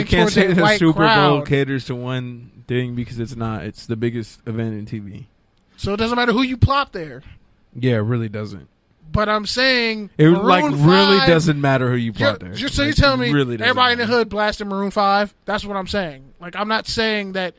going towards a white Super crowd. Bowl caters to one thing because it's not. It's the biggest event in TV. So it doesn't matter who you plop there. Yeah, it really doesn't. But I'm saying it Maroon 5, really doesn't matter who you plop there. So you tell me really everybody in the hood blasting Maroon 5? That's what I'm saying. Like, I'm not saying that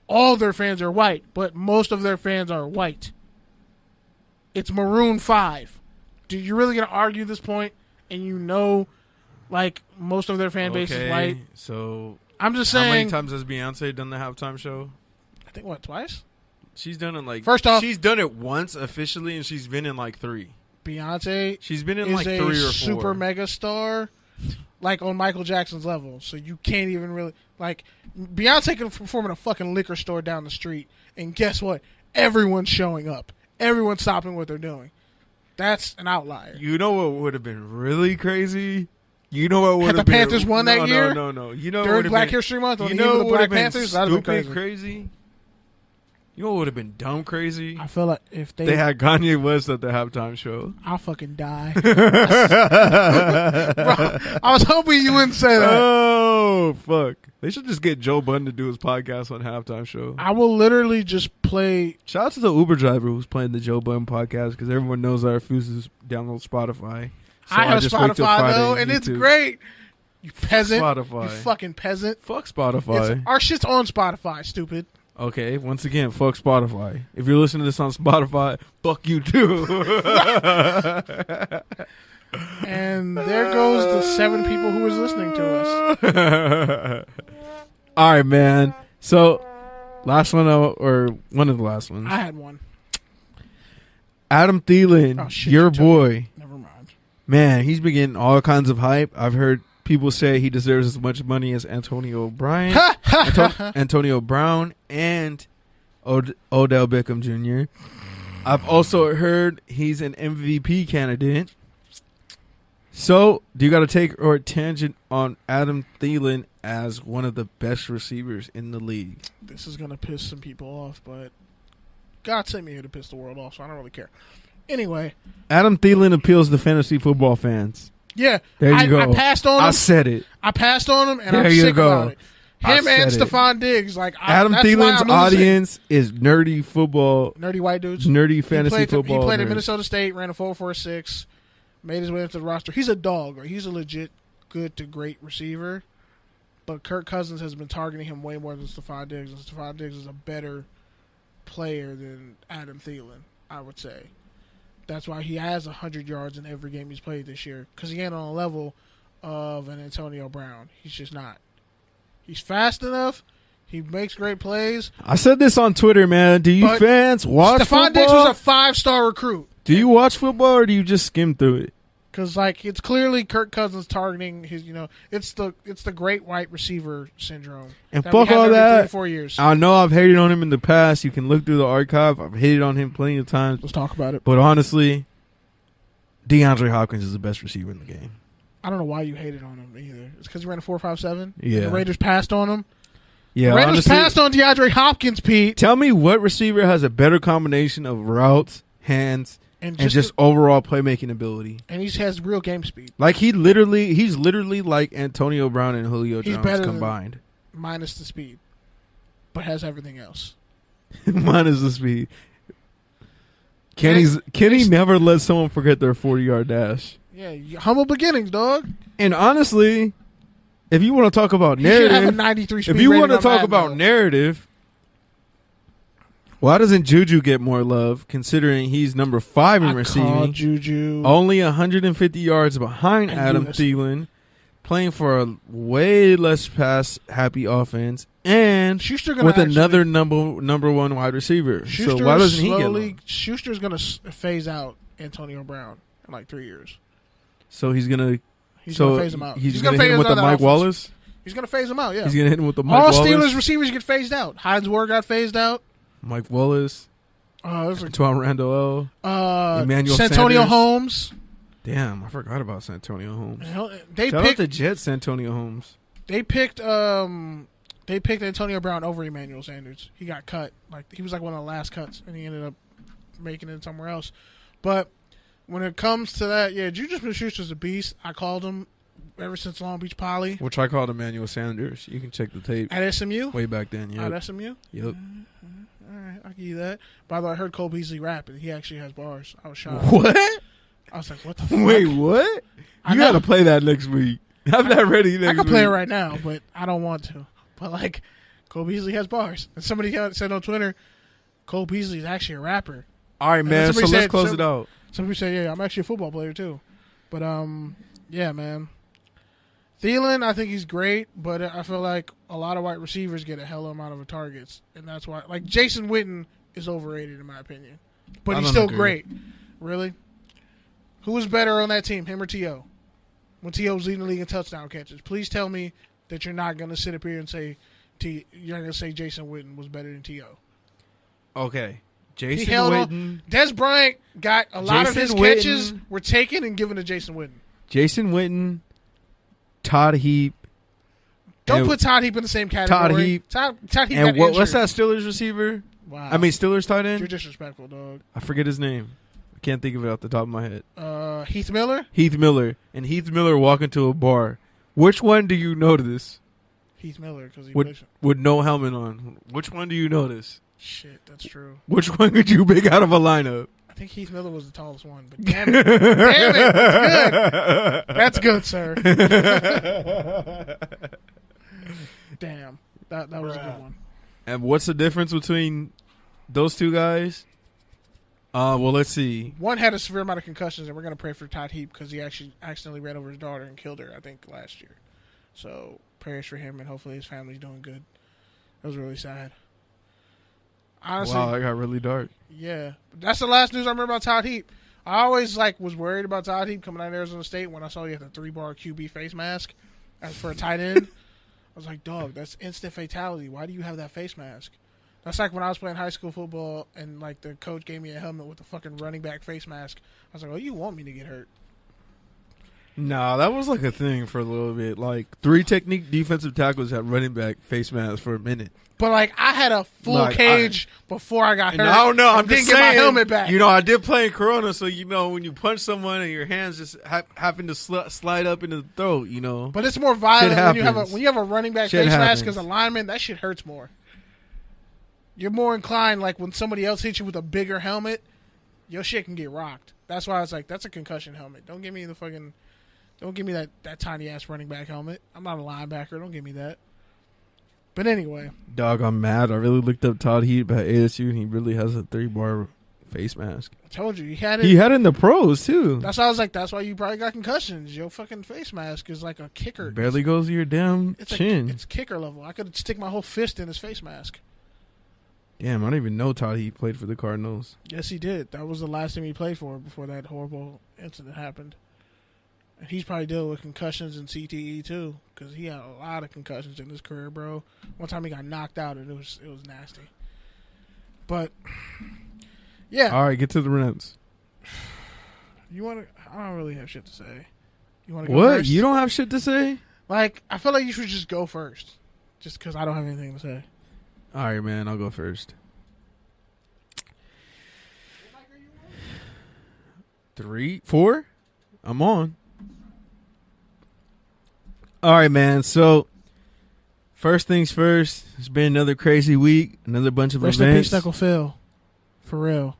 all their fans are white, but most of their fans are white. It's Maroon 5. Do you really going to argue this point? And you know, like, most of their fan base is white. So I'm just saying. How many times has Beyonce done the halftime show? I think, what, twice? She's done it like. First off, she's done it once officially, and she's been in like 3. Beyonce. She's been in like 3 or 4. Super mega star, like on Michael Jackson's level. So you can't even really like. Beyonce can perform in a fucking liquor store down the street, and guess what? Everyone's showing up. Everyone's stopping what they're doing. That's an outlier. You know what would have been really crazy? You know what would have been... Had the Panthers won that year? No. You know during Black History Month, on the eve of the Black Panthers, that would have been crazy. You know what would have been dumb crazy? I feel like if they had Kanye West at the halftime show. I'll fucking die. Bro, I was hoping you wouldn't say that. Oh, fuck. They should just get Joe Budden to do his podcast on halftime show. I will literally just play. Shout out to the Uber driver who's playing the Joe Budden podcast because everyone knows I refuse to download Spotify. So I have Spotify, though, and it's great. You peasant. Spotify. You fucking peasant. Fuck Spotify. Our shit's on Spotify, stupid. Okay, once again, fuck Spotify. If you're listening to this on Spotify, fuck you too. And there goes the 7 people who was listening to us. All right, man. So, last one, or one of the last ones. I had one. Adam Thielen, your boy. Never mind. Man, he's been getting all kinds of hype. I've heard people say he deserves as much money as Antonio Brown and Odell Beckham Jr. I've also heard he's an MVP candidate. So, do you got to take or a tangent on Adam Thielen as one of the best receivers in the league? This is going to piss some people off, but God sent me here to piss the world off, so I don't really care. Anyway. Adam Thielen appeals to fantasy football fans. Yeah. There you go. I passed on him. I said it. I passed on him, and there I'm sick go. about it. Him and Stephon Diggs. Adam Thielen's audience is nerdy football. Nerdy white dudes. Nerdy fantasy football. He played at Minnesota State, ran a 4.46, made his way into the roster. He's a dog. Right? He's a legit good to great receiver. But Kirk Cousins has been targeting him way more than Stephon Diggs. And Stephon Diggs is a better player than Adam Thielen, I would say. That's why he has 100 yards in every game he's played this year. Because he ain't on a level of an Antonio Brown. He's just not. He's fast enough. He makes great plays. I said this on Twitter, man. Do you fans watch football? Stephon Diggs was a 5-star recruit. Do you watch football or do you just skim through it? Because it's clearly Kirk Cousins targeting his. It's the great white receiver syndrome. And fuck all that. 3 to 4 years. I know I've hated on him in the past. You can look through the archive. I've hated on him plenty of times. Let's talk about it. But honestly, DeAndre Hopkins is the best receiver in the game. I don't know why you hated on him either. It's because he ran a 4.57. Yeah. The Raiders passed on him. Yeah. The Raiders passed on DeAndre Hopkins, Pete. Tell me what receiver has a better combination of routes, hands, and just overall playmaking ability. And he has real game speed. Like he's literally like Antonio Brown and Julio Jones better combined. Minus the speed. But has everything else. Minus the speed. Kenny never let someone forget their 40-yard dash. Yeah, humble beginnings, dog. And honestly, if you want to talk about narrative, have a 93 speed if you want to talk Madden, about narrative, why doesn't Juju get more love considering he's number 5 in receiving? Juju. Only 150 yards behind Adam Thielen, playing for a way less pass-happy offense, and with another number 1 wide receiver. So why doesn't he get love? Schuster's going to phase out Antonio Brown in like 3 years. So he's going to phase him out. He's going to hit him with the Mike Wallace? He's going to phase him out, yeah. He's going to hit him with the Mike Wallace? All Steelers receivers get phased out. Hines Ward got phased out. Mike Wallace. Antoine Randall. Emmanuel Santonio Sanders. Holmes. Damn, I forgot about Santonio Holmes. Shout out the Jets, Santonio Holmes. They picked Antonio Brown over Emmanuel Sanders. He got cut. He was like one of the last cuts, and he ended up making it somewhere else. But when it comes to that, yeah, Juju Smith-Schuster's a beast. I called him ever since Long Beach Poly. Which I called Emmanuel Sanders. You can check the tape. At SMU? Way back then, yeah. At SMU? Yep. All right, I'll give you that. By the way, I heard Cole Beasley rap, and he actually has bars. I was shocked. What? I was like, what the fuck? Wait, what? You got to play that next week. Have that ready next week. I can play it right now, but I don't want to. But, like, Cole Beasley has bars. And somebody said on Twitter, Cole Beasley is actually a rapper. All right, man, so let's close it out. Somebody said, yeah, I'm actually a football player, too. But, yeah, man. Thielen, I think he's great, but I feel like a lot of wide receivers get a hell of amount of targets. And that's why, like, Jason Witten is overrated, in my opinion. But he's still great. Really? Who was better on that team, him or T.O.? When T.O. was leading the league in touchdown catches. Please tell me that you're not going to sit up here and say you're not going to say Jason Witten was better than T.O. Okay. Jason Witten. Des Bryant got a lot of his catches were taken and given to Jason Witten. Jason Witten, Todd Heap. Don't put Todd Heap in the same category. Todd Heap. Todd Heap and what's that Steelers receiver? Wow. I mean, Steelers tight end? You're disrespectful, dog. I forget his name. I can't think of it off the top of my head. Heath Miller? Heath Miller. And Heath Miller walking to a bar. Which one do you notice? Heath Miller. Cause he with no helmet on. Which one do you notice? Shit, that's true. Which one could you pick out of a lineup? I think Heath Miller was the tallest one. But damn it. Damn it. That's good. That's good, sir. Damn. That was a good one. And what's the difference between those two guys? Well, let's see. One had a severe amount of concussions, and we're going to pray for Todd Heap because he actually accidentally ran over his daughter and killed her, I think, last year. So prayers for him, and hopefully his family's doing good. That was really sad. Honestly, wow, that got really dark. Yeah. That's the last news I remember about Todd Heap. I always was worried about Todd Heap coming out of Arizona State when I saw he had the 3-bar QB face mask as for a tight end. I was like, dog, that's instant fatality. Why do you have that face mask? That's like when I was playing high school football and like the coach gave me a helmet with a fucking running back face mask. I was like, oh, you want me to get hurt? Nah, that was like a thing for a little bit. Like 3 technique defensive tackles had running back face masks for a minute. But like I had a full cage before I got hurt. No, I'm just saying. Get my helmet back. You know, I did play in Corona, so you know when you punch someone and your hands just happen to slide up into the throat, you know. But it's more violent when you have a running back face mask as a lineman. That shit hurts more. You're more inclined, like when somebody else hits you with a bigger helmet, your shit can get rocked. That's why I was like, that's a concussion helmet. Don't give me that tiny ass running back helmet. I'm not a linebacker. Don't give me that. But anyway. Dog, I'm mad. I really looked up Todd Heap at ASU, and he really has a 3-bar face mask. I told you. He had it in the pros, too. That's why I was like, that's why you probably got concussions. Your fucking face mask is like a kicker. It barely goes to your damn chin. It's kicker level. I could stick my whole fist in his face mask. Damn, I don't even know Todd Heap played for the Cardinals. Yes, he did. That was the last team he played for before that horrible incident happened. And he's probably dealing with concussions and CTE too, because he had a lot of concussions in his career, bro. One time he got knocked out, and it was nasty. But yeah. All right, get to the Rents. You want to? I don't really have shit to say. You want to go what? first? You don't have shit to say? Like, I feel like you should just go first, just because I don't have anything to say. All right, man. I'll go first. 3, 4. I'm on. All right, man. So, first things first. It's been another crazy week. Another bunch of events. Rest in peace, Uncle Phil. For real.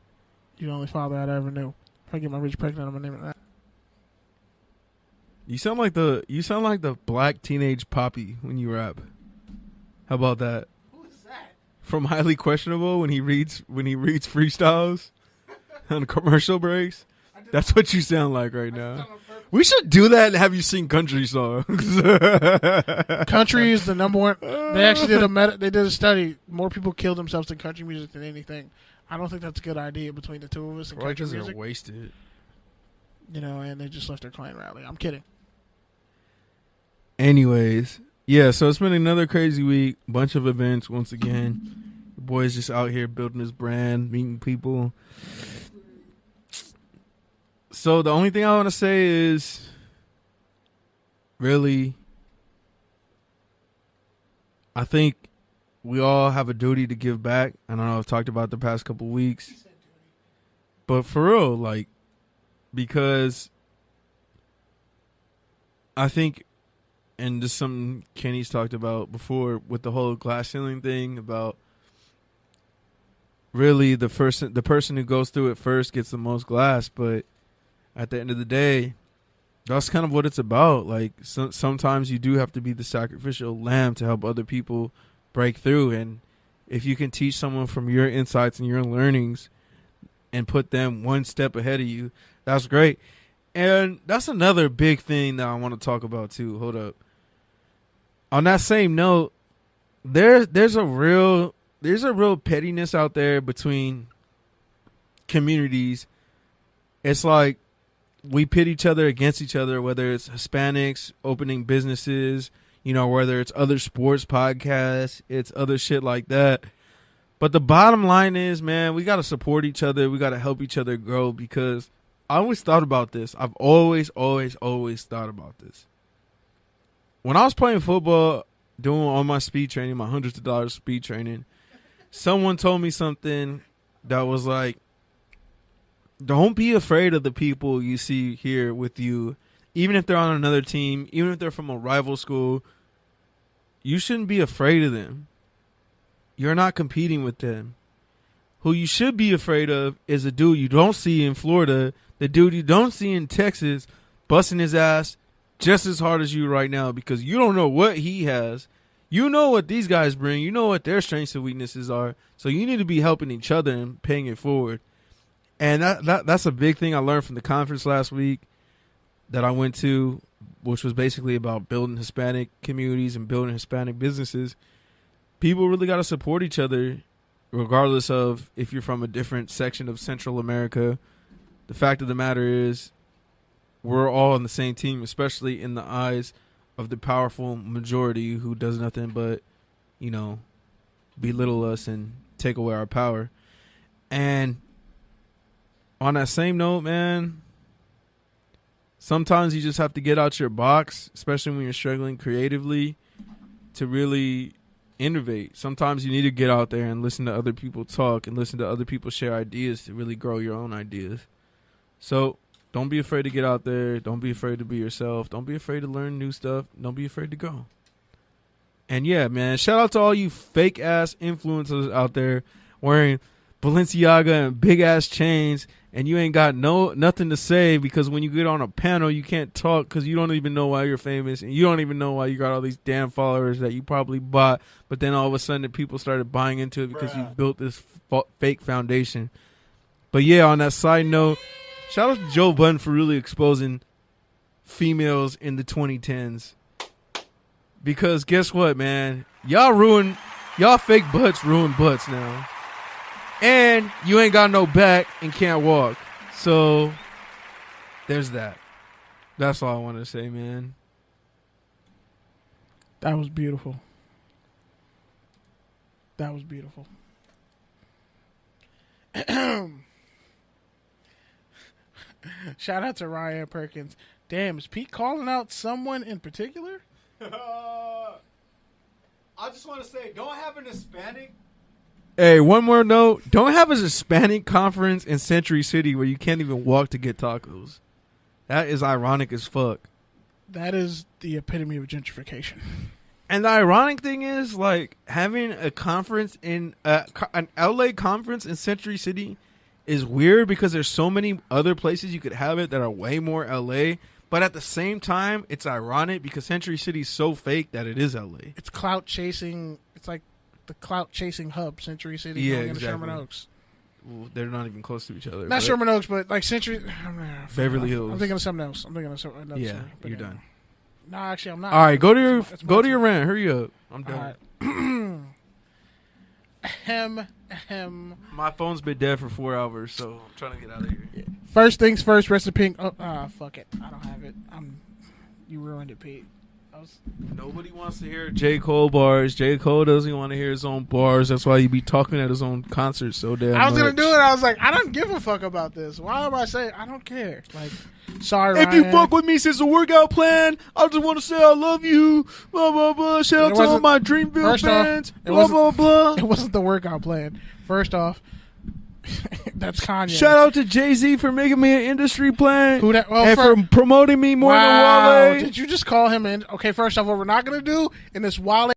You're the only father I ever knew. If I get my rich pregnant, I'm gonna name it that. You sound like the black teenage Poppy when you rap. How about that? Who is that? From Highly Questionable when he reads freestyles on commercial breaks. That's what you sound like right now. We should do that and have you sing country songs. Country is the number one. They actually did a study. More people kill themselves to country music than anything. I don't think that's a good idea between the two of us. And country music. They're wasted. You know, and they just left their Klan rally. I'm kidding. Anyways, yeah. So it's been another crazy week. Bunch of events once again. The boy's just out here building his brand, meeting people. So the only thing I want to say is, really, I think we all have a duty to give back. I know I've talked about the past couple weeks, but for real, like, because I think and just something Kenny's talked about before with the whole glass ceiling thing about really the person who goes through it first gets the most glass, but at the end of the day, that's kind of what it's about. Like sometimes you do have to be the sacrificial lamb to help other people break through, and if you can teach someone from your insights and your learnings and put them one step ahead of you, that's great. And that's another big thing that I want to talk about too. Hold up. On that same note, there's a real pettiness out there between communities. It's like we pit each other against each other, whether it's Hispanics opening businesses, whether it's other sports podcasts, it's other shit like that. But the bottom line is, man, we got to support each other. We got to help each other grow, because I always thought about this. I've always thought about this. When I was playing football, doing all my speed training, my hundreds of dollars speed training, someone told me something that was like, don't be afraid of the people you see here with you, even if they're on another team, even if they're from a rival school. You shouldn't be afraid of them. You're not competing with them. Who you should be afraid of is a dude you don't see in Florida, the dude you don't see in Texas, busting his ass just as hard as you right now, because you don't know what he has. You know what these guys bring. You know what their strengths and weaknesses are. So you need to be helping each other and paying it forward. And that's a big thing I learned from the conference last week that I went to, which was basically about building Hispanic communities and building Hispanic businesses. People really got to support each other, regardless of if you're from a different section of Central America. The fact of the matter is, we're all on the same team, especially in the eyes of the powerful majority who does nothing but, belittle us and take away our power. And on that same note, man, sometimes you just have to get out your box, especially when you're struggling creatively, to really innovate. Sometimes you need to get out there and listen to other people talk and listen to other people share ideas to really grow your own ideas. So don't be afraid to get out there. Don't be afraid to be yourself. Don't be afraid to learn new stuff. Don't be afraid to go. And yeah, man, shout out to all you fake ass influencers out there wearing Balenciaga and big ass chains, and you ain't got nothing to say, because when you get on a panel, you can't talk because you don't even know why you're famous, and you don't even know why you got all these damn followers that you probably bought, but then all of a sudden people started buying into it because you built this fake foundation. But yeah, on that side note, shout out to Joe Budden for really exposing females in the 2010s. Because guess what, man? Y'all fake butts ruin butts now. And you ain't got no back and can't walk. So there's that. That's all I want to say, man. That was beautiful. That was beautiful. Shout out to Ryan Perkins. Damn, is Pete calling out someone in particular? I just want to say, don't have an Hispanic. Hey, one more note. Don't have a Hispanic conference in Century City where you can't even walk to get tacos. That is ironic as fuck. That is the epitome of gentrification. And the ironic thing is, like, having a conference in an LA conference in Century City is weird because there's so many other places you could have it that are way more LA. But at the same time, it's ironic because Century City is so fake that it is LA. It's clout chasing. It's like the clout chasing hub, Century City, yeah, going exactly. into Sherman Oaks. Well, they're not even close to each other. Not Sherman Oaks, but like Century. Beverly Hills. I'm thinking of something else. Another yeah, story, you're done. No, actually, I'm not. All right, go to your rant. Hurry up. I'm done. Right. My phone's been dead for 4 hours, so I'm trying to get out of here. Yeah. First things first, rest in pink. Fuck it. I don't have it. You ruined it, Pete. Nobody wants to hear J. Cole bars. J. Cole doesn't want to hear his own bars. That's why he be talking at his own concerts so damn I was much. going to do it. I was like, I don't give a fuck about this. Why am I saying I don't care? Like, sorry, If Ryan. you fuck with me since the workout plan, I just want to say I love you. Blah, blah, blah. Shout out to all my Dreamville fans. Blah, blah, blah. It wasn't the workout plan. First off, That's Kanye. Shout out to Jay-Z for making me an industry plan. Who that? Well, and for promoting me more wow. than Wale. Did you just call him in? Okay, first off, what we're not going to do in this Wale